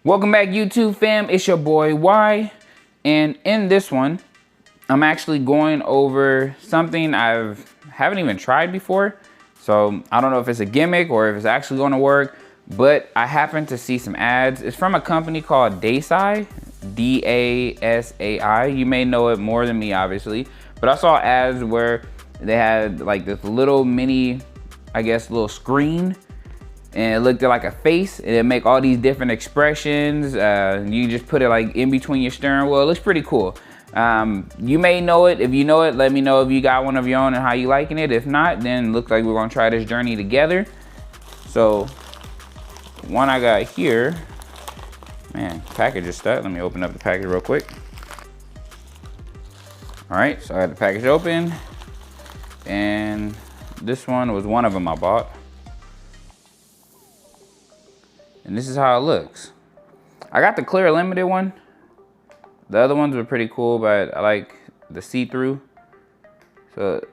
Welcome back, YouTube fam. It's your boy Y, and in this one I'm actually going over something I haven't even tried before, so I don't know if it's a gimmick or if it's actually going to work, but I happened to see some ads. It's from a company called Dasai, D-A-S-A-I. You may know it more than me, obviously, but I saw ads where they had like this little mini, I guess, little screen, and it looked like a face, and it make all these different expressions. You just put it like in between your steering wheel. It looks pretty cool. You may know it. If you know it, let me know if you got one of your own and how you liking it. If not, then it looks like we're gonna try this journey together. So one I got here, man, package is stuck. Let me open up the package real quick. All right, so I got the package open, and this one was one of them I bought. And this is how it looks. I got the clear limited one. The other ones were pretty cool, but I like the see-through. So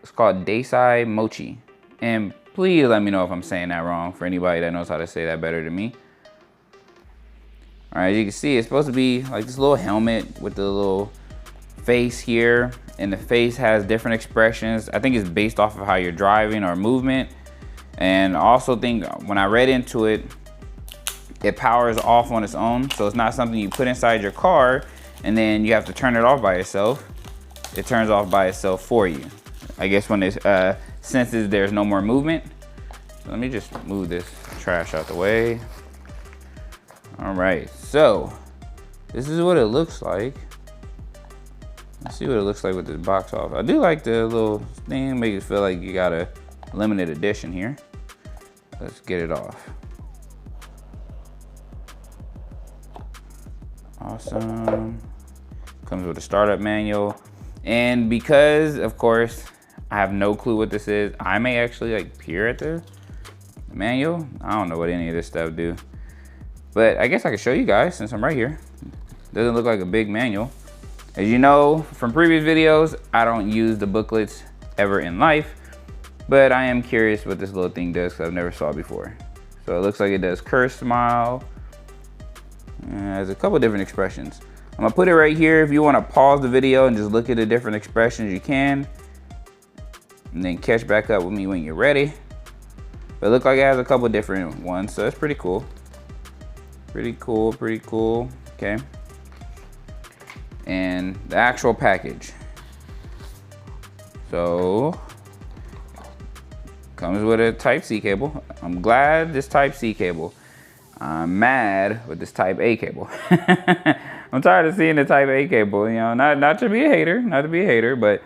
it's called Dasai Mochi. And please let me know if I'm saying that wrong for anybody that knows how to say that better than me. All right, as you can see, it's supposed to be like this little helmet with the little face here. And the face has different expressions. I think it's based off of how you're driving or movement. And I also think when I read into it, it powers off on its own, so it's not something you put inside your car and then you have to turn it off by itself. It turns off by itself for you. I guess when it senses there's no more movement. So let me just move this trash out the way. All right, so this is what it looks like. Let's see what it looks like with this box off. I do like the little thing, make it feel like you got a limited edition here. Let's get it off. Awesome. Comes with a startup manual. And because, of course, I have no clue what this is, I may actually like peer at the manual. I don't know what any of this stuff do. But I guess I can show you guys since I'm right here. Doesn't look like a big manual. As you know from previous videos, I don't use the booklets ever in life. But I am curious what this little thing does because I've never saw it before. So it looks like it does curse, smile. There's a couple different expressions. I'm gonna put it right here. If you wanna pause the video and just look at the different expressions, you can. And then catch back up with me when you're ready. But it looks like it has a couple different ones, so that's pretty cool. Pretty cool, pretty cool, okay. And the actual package. So, comes with a Type-C cable. I'm glad this Type-C cable. I'm mad with this Type A cable. I'm tired of seeing the Type A cable, you know, not to be a hater, but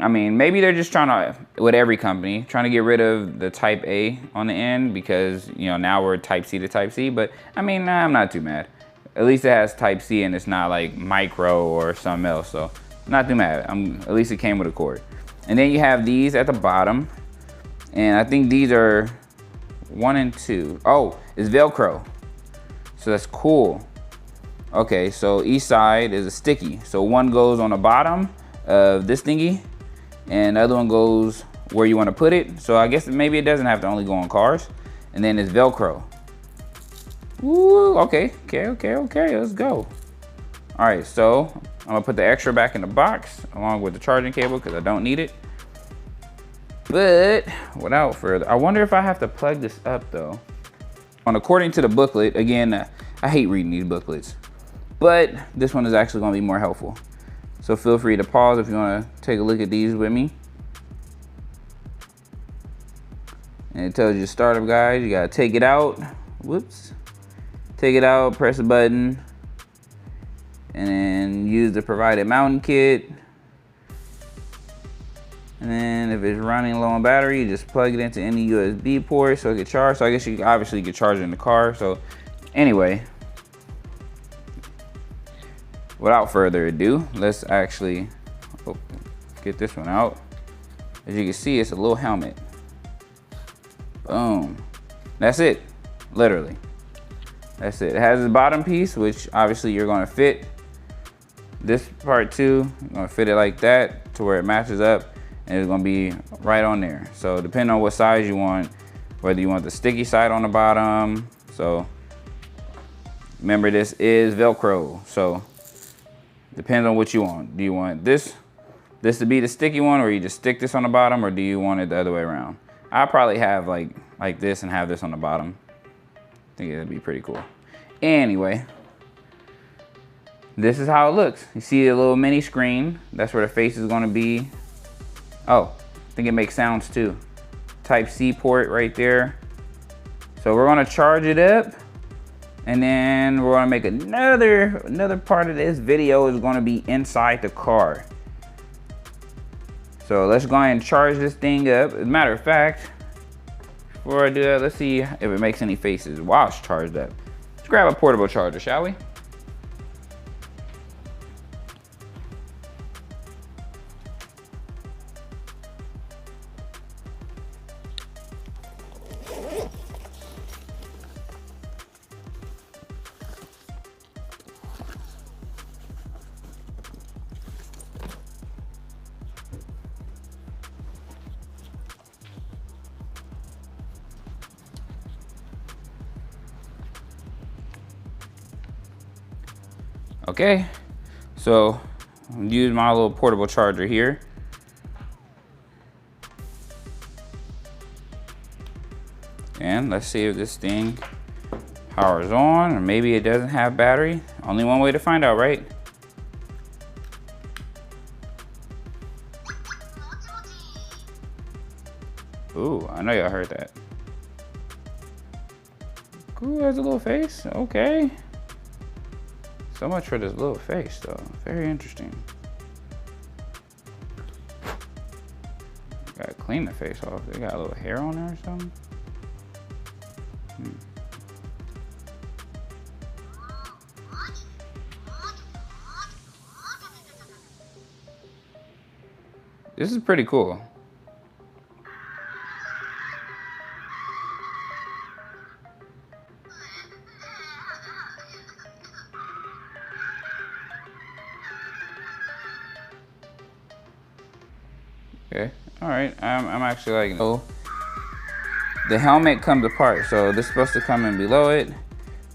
I mean, maybe they're just trying to, with every company, trying to get rid of the Type A on the end because, you know, now we're Type C to Type C, but I mean, nah, I'm not too mad. At least it has Type C and it's not like micro or something else, so not too mad. At least it came with a cord. And then you have these at the bottom, and I think these are 1 and 2. Oh, it's Velcro. So that's cool. Okay, so each side is a sticky. So one goes on the bottom of this thingy, and the other one goes where you want to put it. So I guess maybe it doesn't have to only go on cars. And then it's Velcro. Ooh, okay, let's go. All right, so I'm gonna put the extra back in the box along with the charging cable because I don't need it. But without further, I wonder if I have to plug this up though. According to the booklet, again, I hate reading these booklets, but this one is actually gonna be more helpful. So feel free to pause if you wanna take a look at these with me. And it tells you startup guide, you gotta take it out, whoops. Take it out, press a button, and then use the provided mounting kit. And then if it's running low on battery, you just plug it into any USB port so it can charge. So I guess you obviously could charge it in the car. So anyway, without further ado, let's actually get this one out. As you can see, it's a little helmet. Boom. That's it, literally. That's it. It has the bottom piece, which obviously you're gonna fit. This part too, you're gonna fit it like that to where it matches up. And it's gonna be right on there. So depending on what size you want, whether you want the sticky side on the bottom, so Remember, this is Velcro, so depends on what you want. Do you want this to be the sticky one, or you just stick this on the bottom, or do you want it the other way around? I'll probably have like this and have this on the bottom. I think it'd be pretty cool. Anyway, this is how it looks. You see a little mini screen. That's where the face is gonna be. Oh, I think it makes sounds too. Type-C port right there. So we're gonna charge it up, and then we're gonna make another part of this video is gonna be inside the car. So let's go ahead and charge this thing up. As a matter of fact, before I do that, let's see if it makes any faces while it's charged up. Let's grab a portable charger, shall we? Okay, so I'm use my little portable charger here. And let's see if this thing powers on, or maybe it doesn't have battery. Only one way to find out, right? Ooh, I know y'all heard that. Ooh, has a little face, okay. So much for this little face though, very interesting. Gotta clean the face off. They got a little hair on there or something. This is pretty cool. Okay, all right, I'm actually like, oh, the helmet comes apart, so this is supposed to come in below it,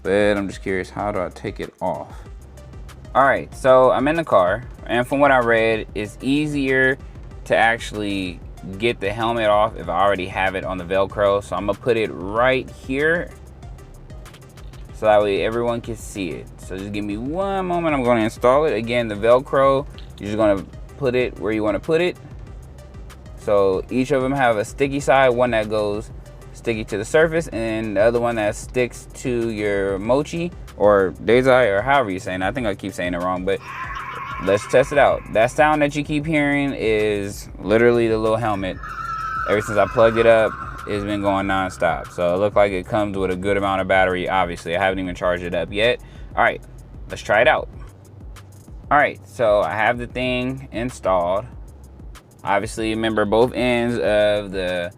but I'm just curious, how do I take it off? All right, so I'm in the car, and from what I read, it's easier to actually get the helmet off if I already have it on the Velcro. So I'm gonna put it right here, so that way everyone can see it. So just give me one moment, I'm gonna install it. Again, the Velcro, you're just gonna put it where you wanna put it. So each of them have a sticky side, one that goes sticky to the surface, and the other one that sticks to your mochi or Dasai, or however you're saying it. I think I keep saying it wrong, but let's test it out. That sound that you keep hearing is literally the little helmet. Ever since I plugged it up, it's been going non-stop. So it looked like it comes with a good amount of battery. Obviously, I haven't even charged it up yet. All right, let's try it out. All right, so I have the thing installed. Obviously, remember both ends of the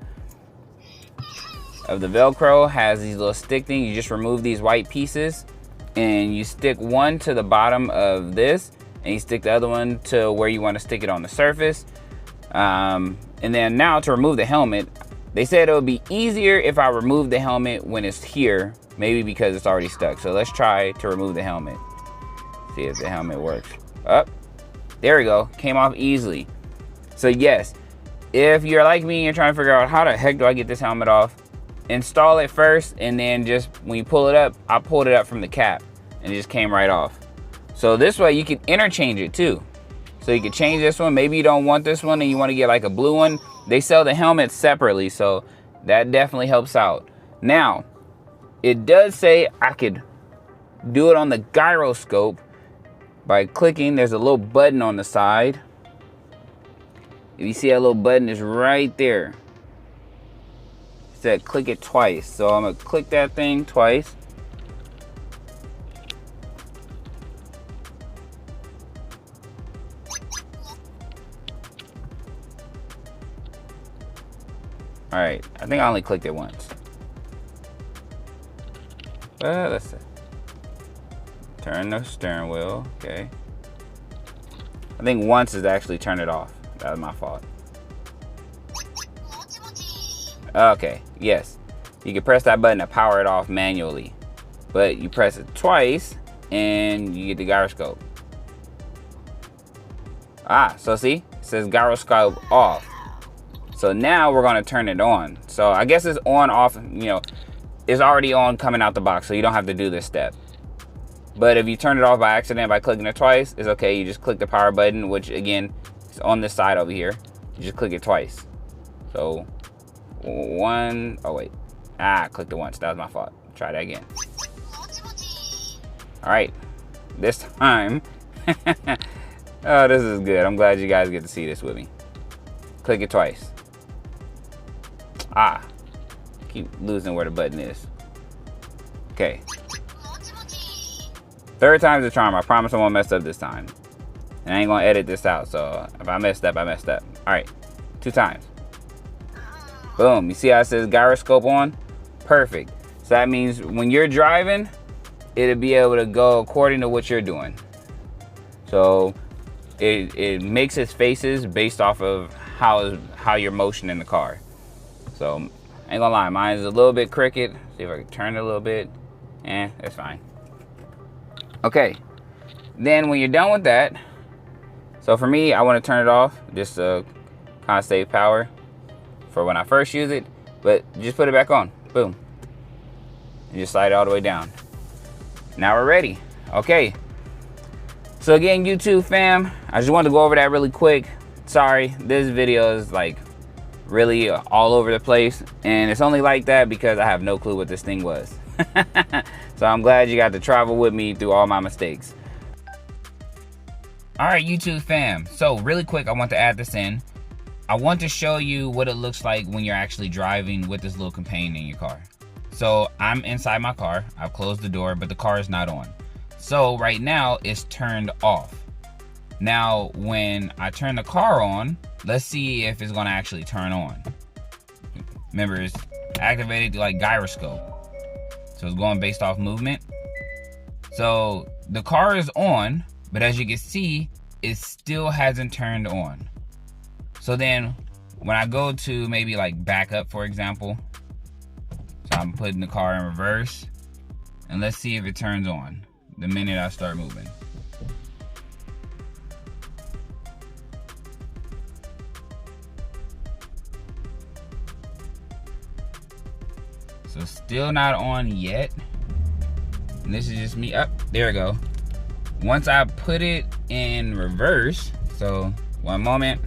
Velcro has these little stick things. You just remove these white pieces and you stick one to the bottom of this, and you stick the other one to where you want to stick it on the surface. And then now to remove the helmet, they said it would be easier if I remove the helmet when it's here, maybe because it's already stuck. So let's try to remove the helmet. See if the helmet works. Up, there we go, came off easily. So yes, if you're like me and you're trying to figure out how the heck do I get this helmet off, install it first, and then just when you pull it up, I pulled it up from the cap and it just came right off. So this way you can interchange it too. So you can change this one. Maybe you don't want this one and you want to get like a blue one. They sell the helmets separately, so that definitely helps out. Now, it does say I could do it on the gyroscope by clicking. There's a little button on the side. If you see that little button, is right there. It said click it twice. So I'm gonna click that thing twice. All right, I think I only clicked it once. Let's see. Turn the steering wheel, okay. I think once is actually turn it off. That was my fault. Okay, yes. You can press that button to power it off manually. but you press it twice and you get the gyroscope. So see, it says gyroscope off. So now we're gonna turn it on. So I guess it's on, off, you know, it's already on coming out the box, so you don't have to do this step. But if you turn it off by accident by clicking it twice, it's okay. You just click the power button, which again is on this side over here. You just click it twice. So one, oh wait, I clicked it once, that was my fault. Try that again. All right, this time, oh, this is good. I'm glad you guys get to see this with me. Click it twice. Keep losing where the button is. Okay. Third time's the charm. I promise I won't mess up this time. And I ain't gonna edit this out, so if I messed up, I messed up. All right, 2 times. Boom, you see how it says gyroscope on? Perfect. So that means when you're driving, it'll be able to go according to what you're doing. So it makes its faces based off of how you're motioning the car. So I ain't gonna lie, mine is a little bit crooked. See if I can turn it a little bit. That's fine. Okay, then when you're done with that, so for me, I want to turn it off just to kind of save power for when I first use it, but just put it back on, boom. And just slide it all the way down. Now we're ready. Okay, so again, YouTube fam, I just wanted to go over that really quick. Sorry, this video is like really all over the place, and it's only like that because I have no clue what this thing was. So I'm glad you got to travel with me through all my mistakes. All right, YouTube fam, so really quick, I want to add this in. I want to show you what it looks like when you're actually driving with this little companion in your car. So I'm inside my car, I've closed the door, but the car is not on. So right now it's turned off. Now when I turn the car on, let's see if it's gonna actually turn on. Remember, it's activated like gyroscope. So it's going based off movement. So the car is on, but as you can see, it still hasn't turned on. So then when I go to maybe like back up, for example, so I'm putting the car in reverse, and let's see if it turns on the minute I start moving. So still not on yet. And this is just me. There we go. Once I put it in reverse, so one moment.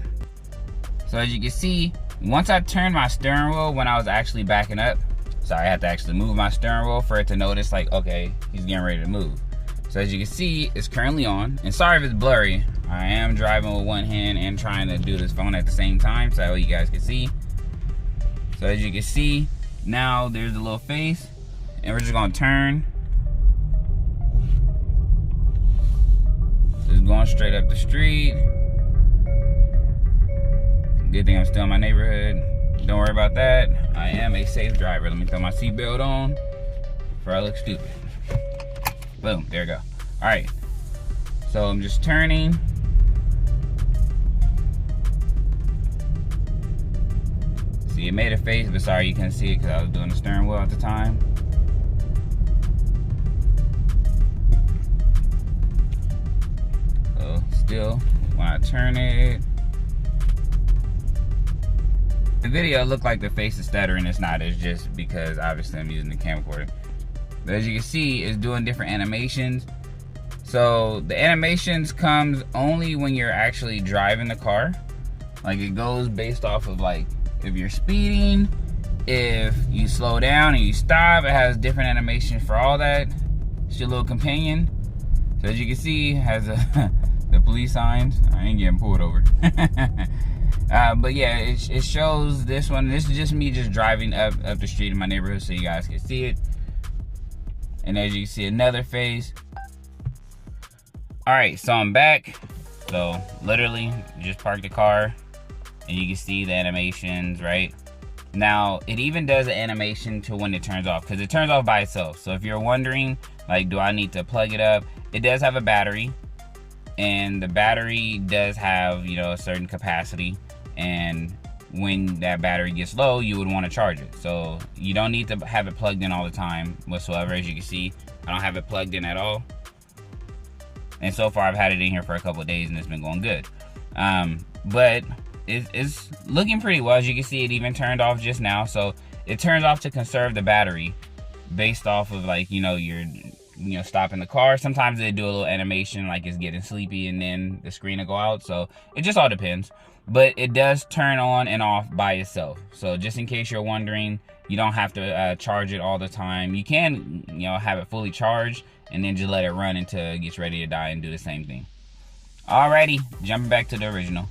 So as you can see, once I turned my steering wheel when I was actually backing up, sorry, I had to actually move my steering wheel for it to notice like, okay, he's getting ready to move. So as you can see, it's currently on. And sorry if it's blurry. I am driving with one hand and trying to do this phone at the same time, so that way you guys can see. So as you can see, now there's a little face, and we're just gonna turn. Just going straight up the street. Good thing I'm still in my neighborhood. Don't worry about that. I am a safe driver. Let me throw my seatbelt on before I look stupid. Boom, there we go. All right, so I'm just turning. See, it made a face, but sorry you couldn't see it because I was doing the steering wheel at the time. So still, when I turn it, the video looked like the face is stuttering. It's not. It's just because obviously I'm using the camcorder. But as you can see, it's doing different animations. So the animations comes only when you're actually driving the car. Like it goes based off of like if you're speeding, if you slow down and you stop, it has different animations for all that. It's your little companion. So as you can see, it has the police signs. I ain't getting pulled over. But yeah, it shows this one. This is just me just driving up the street in my neighborhood so you guys can see it. And as you can see, another face. All right, so I'm back. So literally just parked the car and you can see the animations, right? Now, it even does an animation to when it turns off, because it turns off by itself. So if you're wondering, like, do I need to plug it up? It does have a battery, and the battery does have, you know, a certain capacity, and when that battery gets low, you would want to charge it. So you don't need to have it plugged in all the time whatsoever. As you can see, I don't have it plugged in at all. And so far I've had it in here for a couple of days and it's been going good. But it's looking pretty well. As you can see, it even turned off just now. So it turns off to conserve the battery based off of, like, you know, you're stopping the car. Sometimes they do a little animation like it's getting sleepy and then the screen will go out. So it just all depends. But it does turn on and off by itself. So just in case you're wondering, you don't have to charge it all the time. You can, have it fully charged and then just let it run until it gets ready to die and do the same thing. Alrighty, jumping back to the original.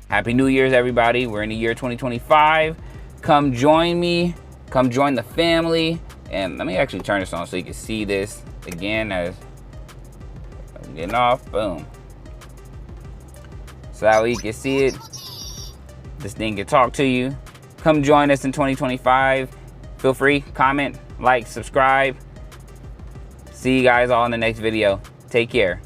Happy New Year's, everybody. We're in the year 2025. Come join me. Come join the family. And let me actually turn this on so you can see this again as I'm getting off. Boom. So that way you can see it. This thing can talk to you. Come join us in 2025. Feel free, comment, like, subscribe. See you guys all in the next video. Take care.